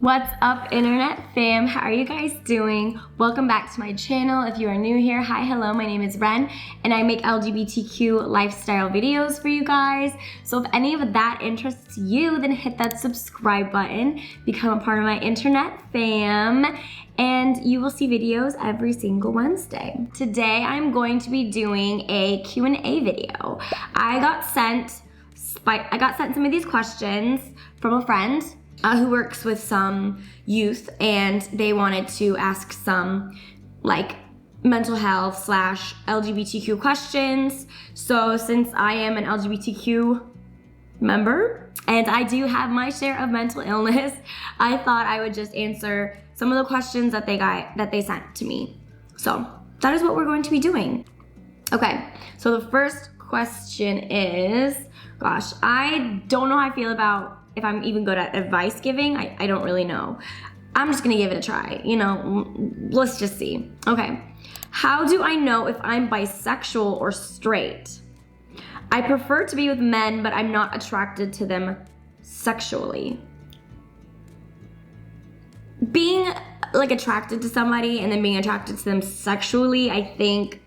What's up, internet fam? How are you guys doing? Welcome back to my channel. If you are new here, hi, hello, my name is Ren, and I make LGBTQ lifestyle videos for you guys. So if any of that interests you, then hit that subscribe button, become a part of my internet fam, and you will see videos every single Wednesday. Today, I'm going to be doing a Q&A video. I got sent some of these questions from a friend who works with some youth, and they wanted to ask some like mental health / LGBTQ questions. So since I am an LGBTQ member and I do have my share of mental illness, I thought I would just answer some of the questions that they sent to me. So that is what we're going to be doing. Okay, so the first question is, gosh, I don't know how I feel about if I'm even good at advice giving. I don't really know. I'm just gonna give it a try, let's just see. Okay, how do I know if I'm bisexual or straight? I prefer to be with men, but I'm not attracted to them sexually. Being like attracted to somebody and then being attracted to them sexually, I think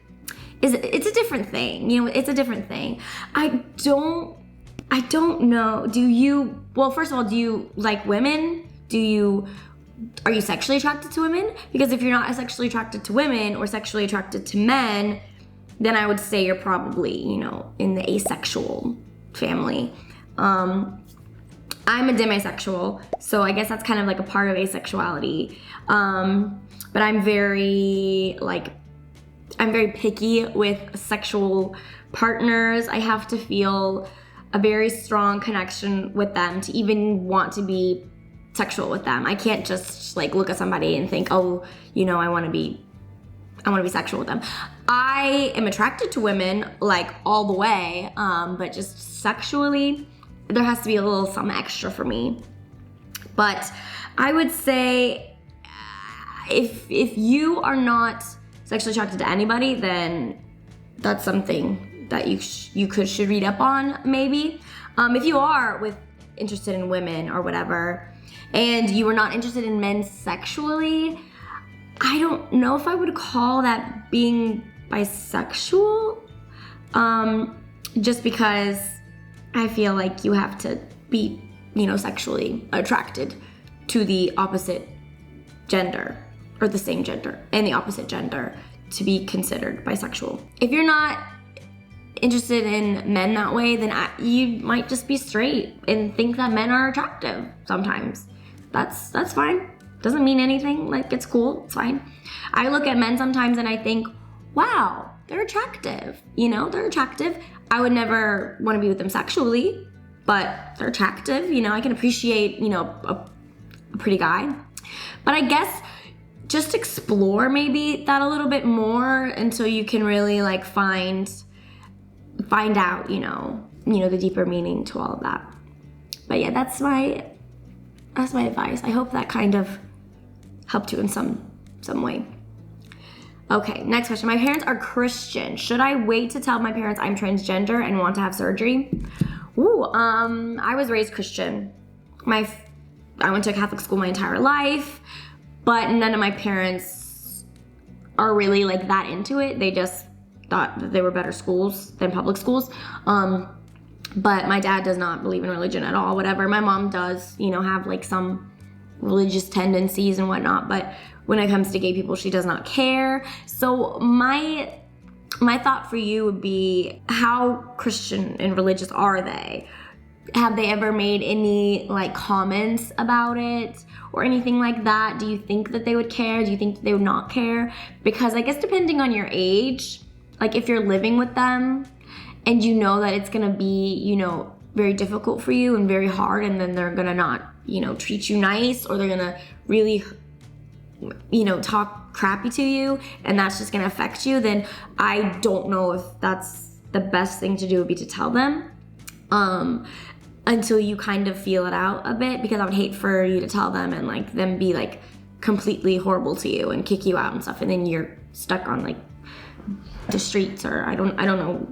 it's a different thing. It's a different thing. I don't know. Well, first of all, do you like women? Are you sexually attracted to women? Because if you're not sexually attracted to women or sexually attracted to men, then I would say you're probably, in the asexual family. I'm a demisexual, so I guess that's kind of like a part of asexuality. But I'm very picky with sexual partners. I have to feel a very strong connection with them to even want to be sexual with them. I can't just look at somebody and think, oh, I want to be sexual with them. I am attracted to women all the way, but just sexually, there has to be a little something extra for me. But I would say if you are not sexually attracted to anybody, then that's something that you should read up on, maybe. If you are interested in women or whatever, and you are not interested in men sexually, I don't know if I would call that being bisexual, just because I feel like you have to be, sexually attracted to the opposite gender, or the same gender and the opposite gender, to be considered bisexual. If you're not interested in men that way, then you might just be straight and think that men are attractive sometimes. That's fine. Doesn't mean anything. It's cool. It's fine. I look at men sometimes and I think, wow, they're attractive. They're attractive. I would never want to be with them sexually, but they're attractive. I can appreciate, a pretty guy. But I guess just explore maybe that a little bit more until you can really find out, the deeper meaning to all of that. But yeah, that's my advice. I hope that kind of helped you in some way. Okay, next question. My parents are Christian. Should I wait to tell my parents I'm transgender and want to have surgery? I was raised Christian. I went to a Catholic school my entire life, but none of my parents are really that into it. They just thought that they were better schools than public schools. But my dad does not believe in religion at all, whatever. My mom does, have some religious tendencies and whatnot, but when it comes to gay people, she does not care. So my thought for you would be, how Christian and religious are they? Have they ever made any comments about it or anything like that? Do you think that they would care? Do you think that they would not care? Because I guess depending on your age, if you're living with them and that it's gonna be, very difficult for you and very hard, and then they're gonna not, treat you nice, or they're gonna really, talk crappy to you, and that's just gonna affect you, then I don't know if that's the best thing to do would be to tell them until you kind of feel it out a bit, because I would hate for you to tell them and them be completely horrible to you and kick you out and stuff, and then you're stuck on the streets, or I don't know,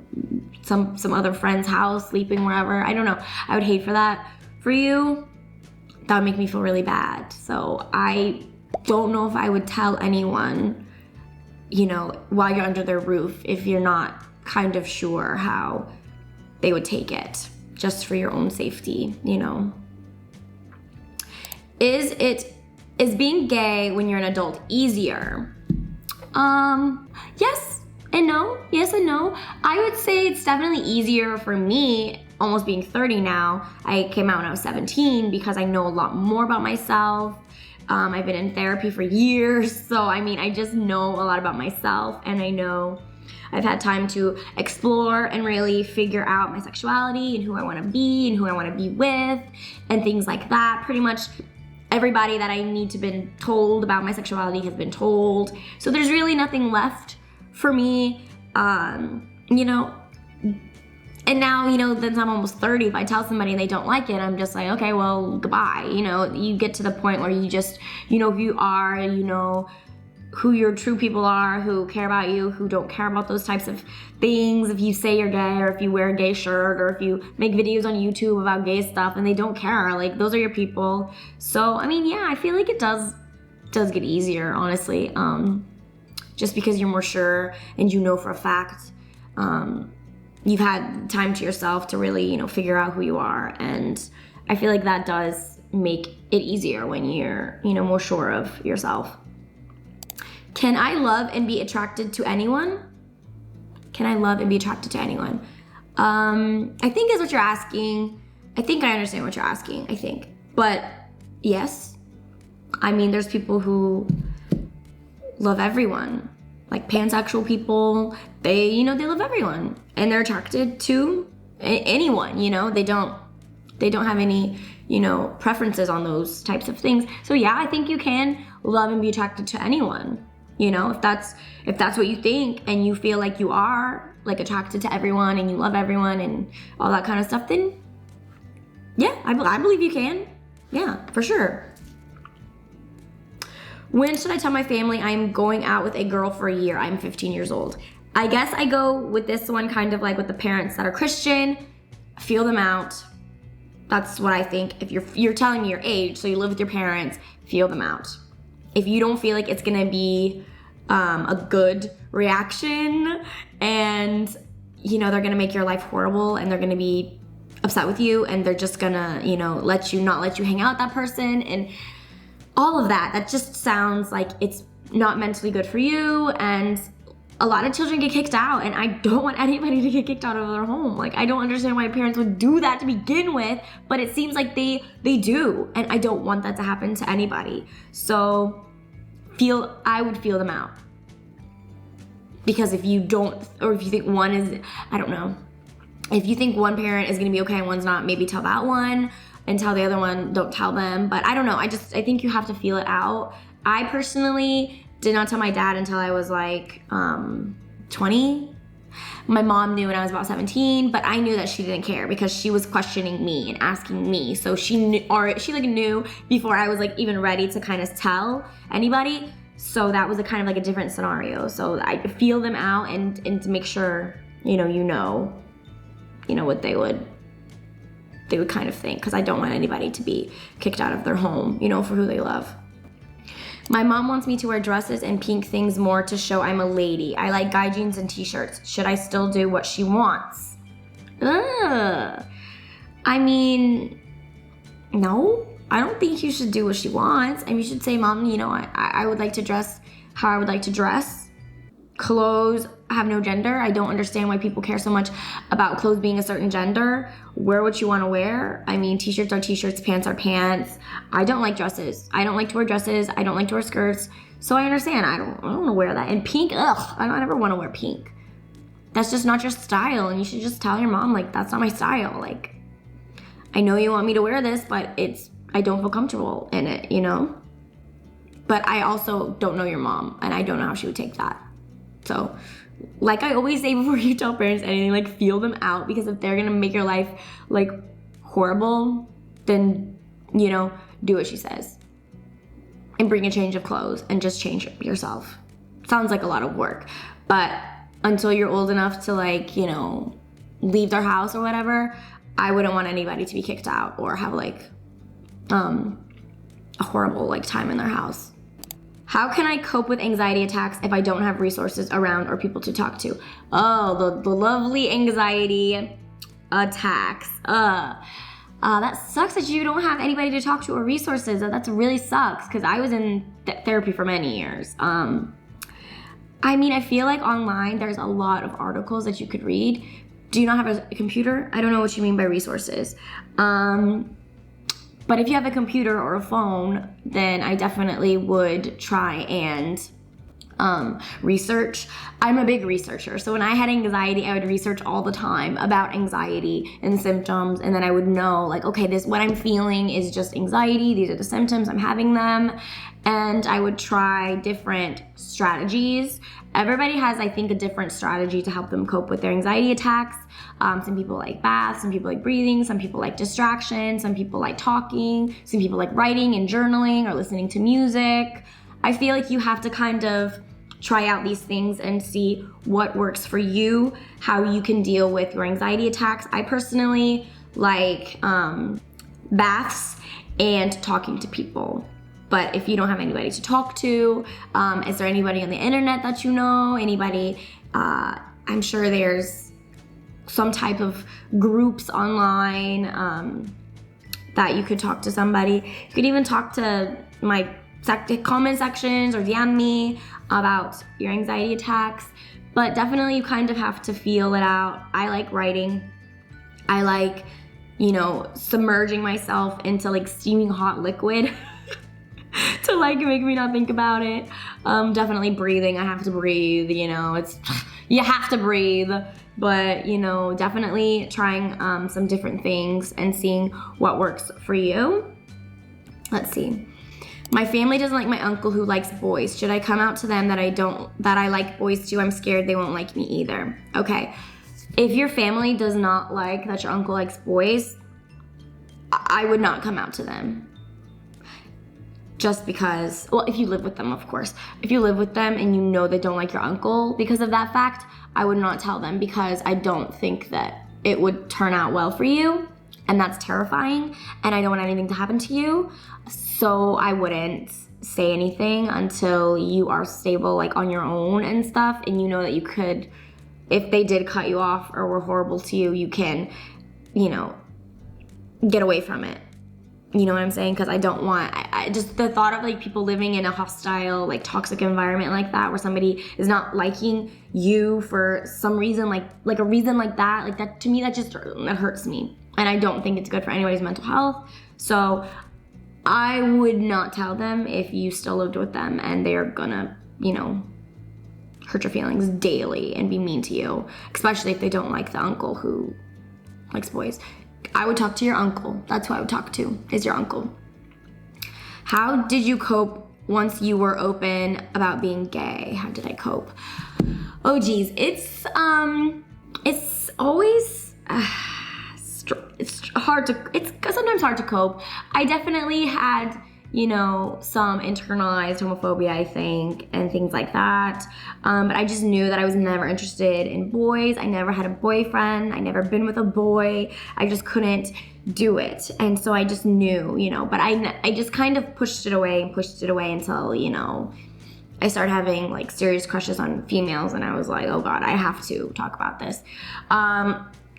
some other friend's house, sleeping wherever. I don't know. I would hate for that for you. that would make me feel really bad. So I don't know if I would tell anyone, you know, while you're under their roof, if you're not kind of sure how they would take it, just for your own safety, you know. Is being gay when you're an adult easier? Yes and no. Yes and no. I would say it's definitely easier for me, almost being 30 now. I came out when I was 17 because I know a lot more about myself. I've been in therapy for years, so I mean, I just know a lot about myself, and I know I've had time to explore and really figure out my sexuality and who I want to be and who I want to be with and things like that. Pretty much everybody that I need to been told about my sexuality has been told. So there's really nothing left for me, you know. And now, you know, since I'm almost 30, if I tell somebody and they don't like it, I'm just like, okay, well, goodbye. You know, you get to the point where you just, you know who you are, you know who your true people are, who care about you, who don't care about those types of things. If you say you're gay, or if you wear a gay shirt, or if you make videos on YouTube about gay stuff and they don't care, like, those are your people. So, I mean, yeah, I feel like it does get easier, honestly. Just because you're more sure and you know for a fact, you've had time to yourself to really, you know, figure out who you are. And I feel like that does make it easier when you're, you know, more sure of yourself. Can I love and be attracted to anyone? Can I love and be attracted to anyone? I think is what you're asking. I think I understand what you're asking, I think. But yes, I mean, there's people who love everyone. Like pansexual people, they love everyone. And they're attracted to anyone, you know? They don't have any, you know, preferences on those types of things. So yeah, I think you can love and be attracted to anyone. You know, if that's what you think and you feel like you are like attracted to everyone and you love everyone and all that kind of stuff, then yeah, I believe you can. Yeah, for sure. When should I tell my family I'm going out with a girl for a year? I'm 15 years old. I guess I go with this one kind of like with the parents that are Christian. Feel them out. That's what I think. If you're telling me your age, so you live with your parents, feel them out. If you don't feel like it's gonna be a good reaction and, you know, they're gonna make your life horrible and they're gonna be upset with you and they're just gonna, you know, not let you hang out with that person and all of that just sounds like it's not mentally good for you. And a lot of children get kicked out, and I don't want anybody to get kicked out of their home. Like, I don't understand why parents would do that to begin with, but it seems like they do, and I don't want that to happen to anybody. So I would feel them out. Because if you don't, or if you think one is, I don't know, if you think one parent is gonna be okay and one's not, maybe tell that one and tell the other one, don't tell them. But I don't know, I think you have to feel it out. I personally did not tell my dad until I was like 20. My mom knew when I was about 17, but I knew that she didn't care because she was questioning me and asking me. So she knew before I was like even ready to kind of tell anybody. So that was a kind of like a different scenario. So I feel them out and to make sure, you know what they would kind of think, because I don't want anybody to be kicked out of their home, you know, for who they love. My mom wants me to wear dresses and pink things more to show I'm a lady. I like guy jeans and t-shirts. Should I still do what she wants? I mean, no, I don't think you should do what she wants. I mean, you should say, Mom, you know, I would like to dress how I would like to dress. Clothes have no gender. I don't understand why people care so much about clothes being a certain gender. Wear what you want to wear. I mean, t-shirts are t-shirts, pants are pants. I don't like dresses. I don't like to wear dresses. I don't like to wear skirts. So I understand. I don't want to wear that. And pink, I don't ever want to wear pink. That's just not your style. And you should just tell your mom, like, that's not my style. Like, I know you want me to wear this, but I don't feel comfortable in it, you know? But I also don't know your mom, and I don't know how she would take that. So, like I always say before you tell parents anything, like, feel them out, because if they're gonna make your life like horrible, then, you know, do what she says and bring a change of clothes and just change yourself. Sounds like a lot of work, but until you're old enough to, like, you know, leave their house or whatever, I wouldn't want anybody to be kicked out or have like a horrible like time in their house. How can I cope with anxiety attacks if I don't have resources around or people to talk to? Oh, the lovely anxiety attacks. That sucks that you don't have anybody to talk to or resources. That really sucks, because I was in therapy for many years. I mean, I feel like online there's a lot of articles that you could read. Do you not have a computer? I don't know what you mean by resources. But if you have a computer or a phone, then I definitely would try and research. I'm a big researcher. So when I had anxiety, I would research all the time about anxiety and symptoms. And then I would know like, okay, what I'm feeling is just anxiety. These are the symptoms, I'm having them. And I would try different strategies. Everybody has, I think, a different strategy to help them cope with their anxiety attacks. Some people like baths, some people like breathing, some people like distraction, some people like talking, some people like writing and journaling or listening to music. I feel like you have to kind of try out these things and see what works for you, how you can deal with your anxiety attacks. I personally like baths and talking to people. But if you don't have anybody to talk to, is there anybody on the internet that you know? Anybody, I'm sure there's some type of groups online that you could talk to somebody. You could even talk to my comment sections or DM me about your anxiety attacks. But definitely you kind of have to feel it out. I like writing. I like, submerging myself into like steaming hot liquid. To like make me not think about it. Definitely breathing. I have to breathe, you have to breathe. But, definitely trying some different things and seeing what works for you. Let's see. My family doesn't like my uncle who likes boys. Should I come out to them that I like boys too? I'm scared they won't like me either. Okay. If your family does not like that your uncle likes boys, I would not come out to them. Just because, well, if you live with them, of course. If you live with them and you know they don't like your uncle because of that fact, I would not tell them, because I don't think that it would turn out well for you. And that's terrifying. And I don't want anything to happen to you. So I wouldn't say anything until you are stable, like on your own and stuff. And you know that you could, if they did cut you off or were horrible to you, you can, get away from it. You know what I'm saying? Because I don't want, I just, the thought of like people living in a hostile, like toxic environment like that, where somebody is not liking you for some reason, like a reason like that, to me, that hurts me. And I don't think it's good for anybody's mental health. So I would not tell them if you still lived with them and they're gonna, hurt your feelings daily and be mean to you, especially if they don't like the uncle who likes boys. I would talk to your uncle. That's who I would talk to, is your uncle. How did you cope once you were open about being gay? How did I cope? Oh geez, it's always, it's sometimes hard to cope. I definitely had, some internalized homophobia, I think, and things like that. But I just knew that I was never interested in boys. I never had a boyfriend. I never been with a boy. I just couldn't do it. And so I just knew, but I just kind of pushed it away until, I started having like serious crushes on females, and I was like, oh God, I have to talk about this.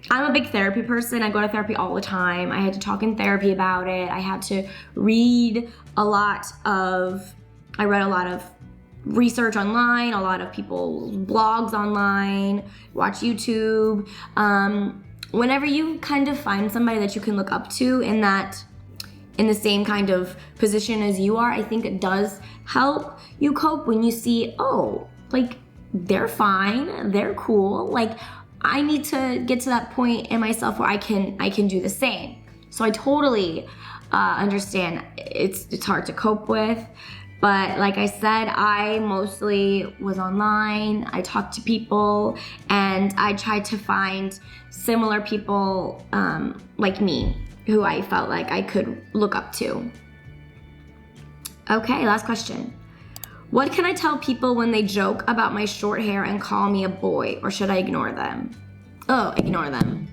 I'm a big therapy person. I go to therapy all the time. I had to talk in therapy about it. I had to read I read a lot of research online, a lot of people's blogs online, watch YouTube. Whenever you kind of find somebody that you can look up to in the same kind of position as you are, I think it does help you cope when you see, oh, like they're fine, they're cool, like I need to get to that point in myself where I can do the same. So I totally understand it's hard to cope with, but like I said, I mostly was online. I talked to people, and I tried to find similar people like me who I felt like I could look up to. Okay, last question. What can I tell people when they joke about my short hair and call me a boy, or should I ignore them? Oh, ignore them.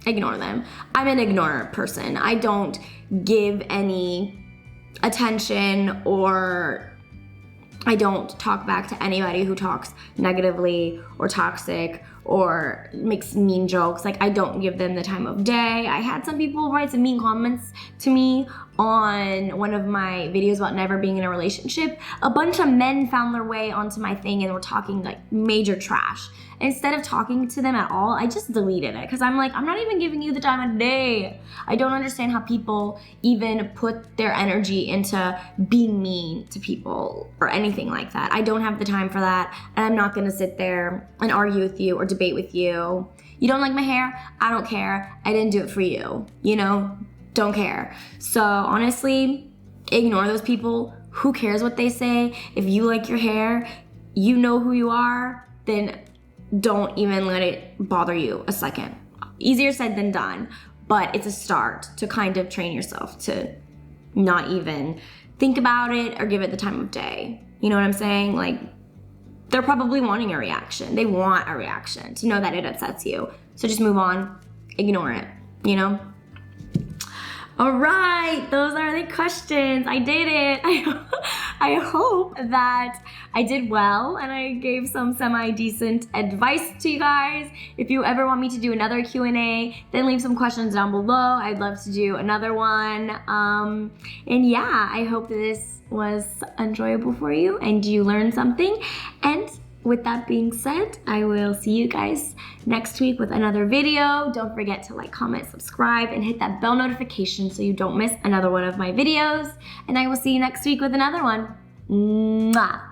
Ignore them. I'm an ignore person. I don't give any attention, or I don't talk back to anybody who talks negatively or toxic or makes mean jokes. Like, I don't give them the time of day. I had some people write some mean comments to me on one of my videos about never being in a relationship. A bunch of men found their way onto my thing and were talking like major trash. Instead of talking to them at all, I just deleted it because I'm like, I'm not even giving you the time of day. I don't understand how people even put their energy into being mean to people or anything like that. I don't have the time for that, and I'm not gonna sit there and argue with you or debate with you. You don't like my hair? I don't care. I didn't do it for you. You know, don't care. So honestly, ignore those people. Who cares what they say? If you like your hair, you know who you are, then don't even let it bother you a second. Easier said than done, but it's a start to kind of train yourself to not even think about it or give it the time of day. You know what I'm saying? Like, they're probably wanting a reaction. They want a reaction to know that it upsets you. So just move on, ignore it, you know? All right, those are the questions. I did it. I hope that I did well and I gave some semi-decent advice to you guys. If you ever want me to do another Q&A, then leave some questions down below. I'd love to do another one. And yeah, I hope this was enjoyable for you and you learned something. And with that being said, I will see you guys next week with another video. Don't forget to like, comment, subscribe, and hit that bell notification so you don't miss another one of my videos. And I will see you next week with another one. Mwah.